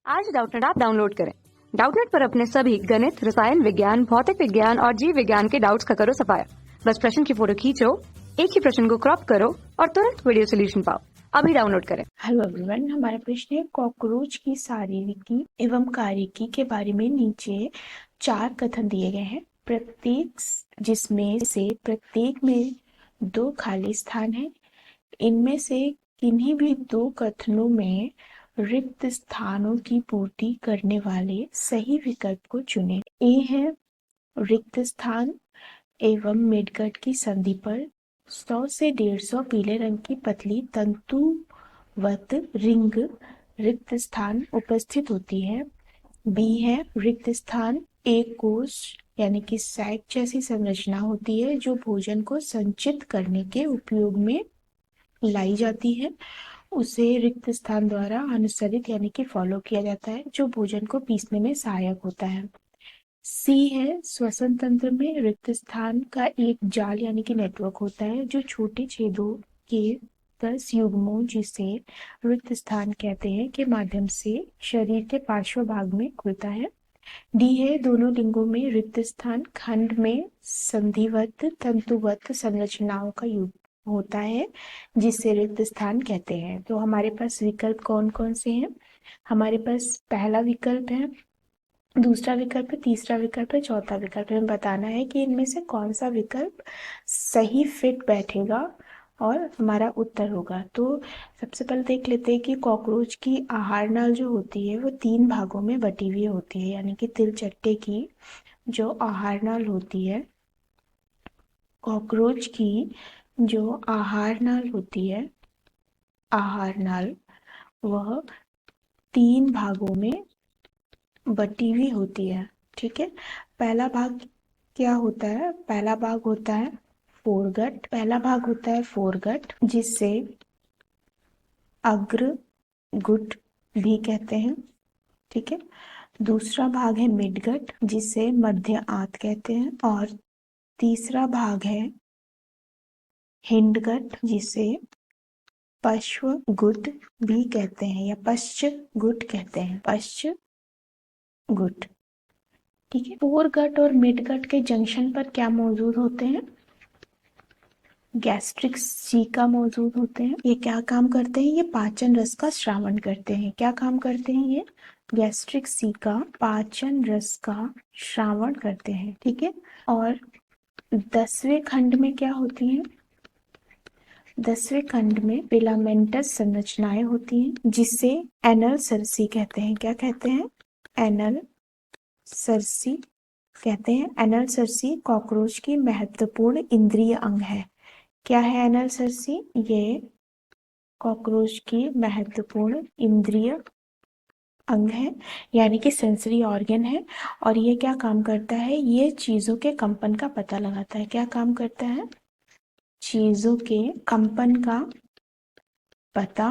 आज Doubtnut app download करें। Doubtnut पर अपने सभी गणित, रसायन विज्ञान, भौतिक विज्ञान और जीव विज्ञान के डाउट्स का करो सफाया। बस प्रश्न की फोटो खींचो, एक ही प्रश्न को क्रॉप करो और तुरंत वीडियो सोल्यूशन पाओ। अभी डाउनलोड करें। हेलो एवरीवन, हमारा प्रश्न है कॉकरोच की शारीरिकी एवं कार्यकी के बारे में नीचे 4 कथन दिए गए हैं, जिसमें से प्रत्येक में 2 खाली स्थान है। इनमें से किन्हीं भी 2 कथनों में रिक्त स्थानों की पूर्ति करने वाले सही विकल्प को चुनें। ए है रिक्त स्थान एवं मिडगट की संधि पर 100 से 150 पीले रंग की पतली तंतुवत रिंग रिक्त स्थान उपस्थित होती है। बी है रिक्त स्थान एक कोश यानी कि सैक जैसी संरचना होती है जो भोजन को संचित करने के उपयोग में लाई जाती है। उसे रिक्त स्थान द्वारा अनुसरित यानी कि फॉलो किया जाता है, जो भोजन को पीसने में सहायक होता है। सी है श्वसन तंत्र में रिक्त स्थान का एक जाल यानी कि नेटवर्क होता है जो छोटे छेदों के 10 युग्मों, जिसे रिक्त स्थान कहते हैं, के माध्यम से शरीर के पार्श्व भाग में खुलता है। डी है दोनों लिंगों में रिक्त स्थान खंड में संधिवत तंतुवत संरचनाओं का युग्म होता है जिसे रिक्त स्थान कहते हैं। तो हमारे पास विकल्प कौन कौन से हैं? हमारे पास पहला विकल्प है, दूसरा विकल्प है, तीसरा विकल्प है, चौथा विकल्प है। हमें बताना है कि इनमें से कौन सा विकल्प सही फिट बैठेगा और हमारा उत्तर होगा। तो सबसे पहले देख लेते हैं कि कॉकरोच की आहार नाल जो होती है वो 3 भागों में बटी हुई होती है, यानी कि तिलचट्टे की जो आहार नाल होती है, कॉकरोच की जो आहार नाल होती है, आहार नाल वह 3 भागों में बटी हुई होती है। ठीक है, पहला भाग क्या होता है? पहला भाग होता है फोरगट। पहला भाग होता है फोरगट, जिसे अग्र गुट भी कहते हैं। ठीक है, दूसरा भाग है मिडगट, जिसे मध्य आंत कहते हैं, और तीसरा भाग है हिंडगट, जिसे पश्च गुट भी कहते हैं या पश्च गुट कहते हैं, पश्च गुट। ठीक है, फोरगट और मिडगट के जंक्शन पर क्या मौजूद होते हैं? गैस्ट्रिक सीका मौजूद होते हैं। ये क्या काम करते हैं? ये पाचन रस का श्रावण करते हैं। क्या काम करते हैं ये? गैस्ट्रिक सीका पाचन रस का श्रावण करते हैं। ठीक है, और 10वें खंड में क्या होती है? 10वें खंड में फिलामेंटस संरचनाएं होती हैं, जिसे एनल सरसी कहते हैं। क्या कहते हैं? एनल सरसी कहते हैं। एनल सरसी कॉकरोच की महत्वपूर्ण इंद्रिय अंग है। क्या है एनल सरसी? ये कॉकरोच की महत्वपूर्ण इंद्रिय अंग है, यानी कि सेंसरी ऑर्गन है। और ये क्या काम करता है? ये चीजों के कंपन का पता लगाता है। क्या काम करता है? चीजों के कंपन का पता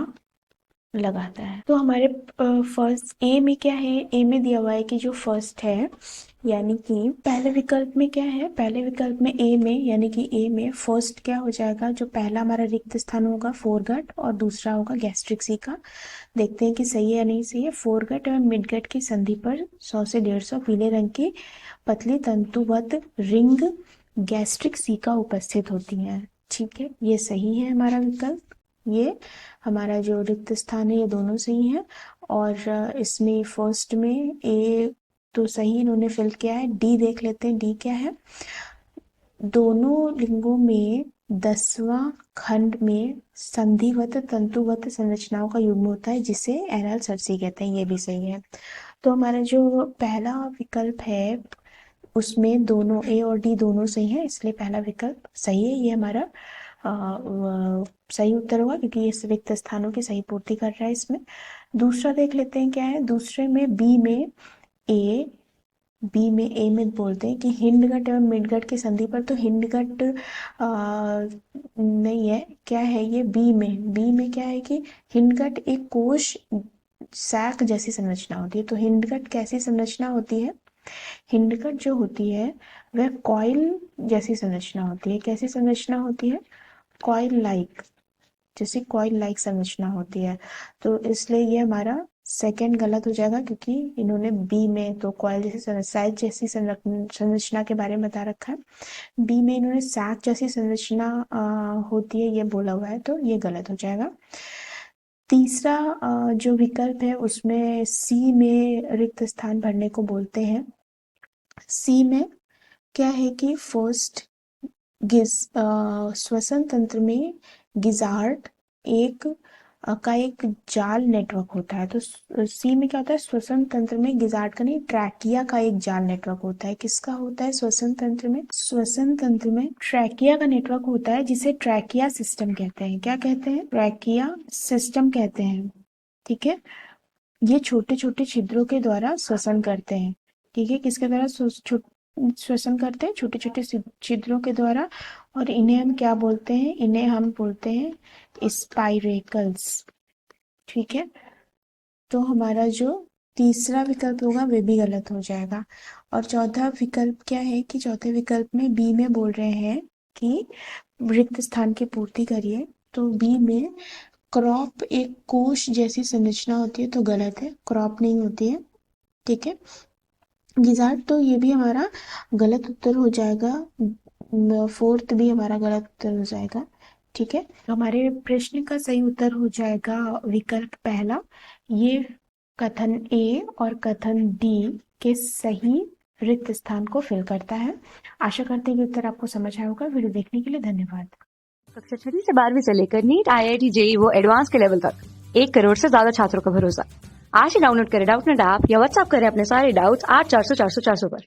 लगाता है। तो हमारे फर्स्ट ए में क्या है? ए में दिया हुआ है कि जो फर्स्ट है, यानी कि पहले विकल्प में क्या है? पहले विकल्प में ए में, यानी कि ए में फर्स्ट क्या हो जाएगा? जो पहला हमारा रिक्त स्थान होगा फोरगट और दूसरा होगा गैस्ट्रिक सीका। देखते हैं कि सही है या नहीं सही है। फोरगट और मिडगट की संधि पर 100 से 150 पीले रंग की पतली तंतुवत रिंग गैस्ट्रिक सीका उपस्थित होती है। ठीक है, ये सही है हमारा विकल्प। ये हमारा जो रिक्त स्थान है ये दोनों सही है। और इसमें फर्स्ट में ए तो सही इन्होंने फिल किया है। डी देख लेते हैं, डी क्या है? दोनों लिंगों में 10वां खंड में संधिवत तंतुवत संरचनाओं का युग्म होता है, जिसे एनल सरसी कहते हैं। ये भी सही है। तो हमारा जो पहला विकल्प है उसमें दोनों ए और डी दोनों सही है, इसलिए पहला विकल्प सही है। ये हमारा सही उत्तर होगा, क्योंकि ये रिक्त स्थानों की सही पूर्ति कर रहा है इसमें। दूसरा देख लेते हैं क्या है। दूसरे में बी में ए में बोलते हैं कि हिंडगट और मिडगट की संधि पर, तो हिंडगट नहीं है। क्या है ये? बी में क्या है कि हिंडगट एक कोश सैक जैसी संरचना होती है। तो हिंडगट कैसी संरचना होती है? हिंडगट जो होती है वह कॉइल जैसी संरचना होती है। कैसी संरचना होती है? कॉइल लाइक, जैसे कॉइल लाइक संरचना होती है। तो इसलिए ये हमारा सेकंड गलत हो जाएगा क्योंकि इन्होंने बी में तो कॉइल जैसी साइज जैसी संरचना के बारे में बता रखा है, बी में इन्होंने सैक जैसी संरचना होती है ये बोला हुआ है, तो ये गलत हो जाएगा। तीसरा जो विकल्प है उसमें सी में रिक्त स्थान भरने को बोलते हैं। सी में क्या है कि फर्स्ट श्वसन तंत्र में गिजार्ड का एक जाल नेटवर्क होता है। तो सी में क्या होता है, श्वसन तंत्र में गिजार्ड का नहीं, ट्रैकिया का एक जाल नेटवर्क होता है। किसका होता है श्वसन तंत्र में? श्वसन तंत्र में ट्रैकिया का नेटवर्क होता है, जिसे ट्रैकिया सिस्टम कहते हैं। क्या कहते हैं? ट्रैकिया सिस्टम कहते हैं। ठीक है, ये छोटे छोटे छिद्रों के द्वारा श्वसन करते हैं। ठीक है, किसके द्वारा श्वसन करते हैं? छोटे छोटे छिद्रों के द्वारा। और इन्हें हम क्या बोलते हैं? इन्हें हम बोलते हैं स्पाइरेकल्स। ठीक है, तो हमारा जो तीसरा विकल्प होगा वे भी गलत हो जाएगा। और चौथा विकल्प क्या है कि चौथे विकल्प में बी में बोल रहे हैं कि रिक्त स्थान की पूर्ति करिए, तो बी में क्रॉप एक कोश जैसी संरचना होती है, तो गलत है, क्रॉप नहीं होती है। ठीक है, गिजार्ड, तो ये भी हमारा गलत उत्तर हो जाएगा। फोर्थ भी हमारा गलत उत्तर हो जाएगा। ठीक है, हमारे प्रश्न का सही उत्तर हो जाएगा विकल्प पहला। ये कथन ए और कथन डी के सही रिक्त स्थान को फिल करता है। आशा करते हैं कि उत्तर आपको समझ आया होगा। वीडियो देखने के लिए धन्यवाद। कक्षा 6 से 12वीं से लेकर नीट, IIT, JEE वो एडवांस के लेवल तक 1 करोड़ से ज्यादा छात्रों का भरोसा। आज ही डाउनलोड करें डाउटनेट ऐप या व्हाट्सएप करें अपने सारे डाउट्स 8400 400 400 पर।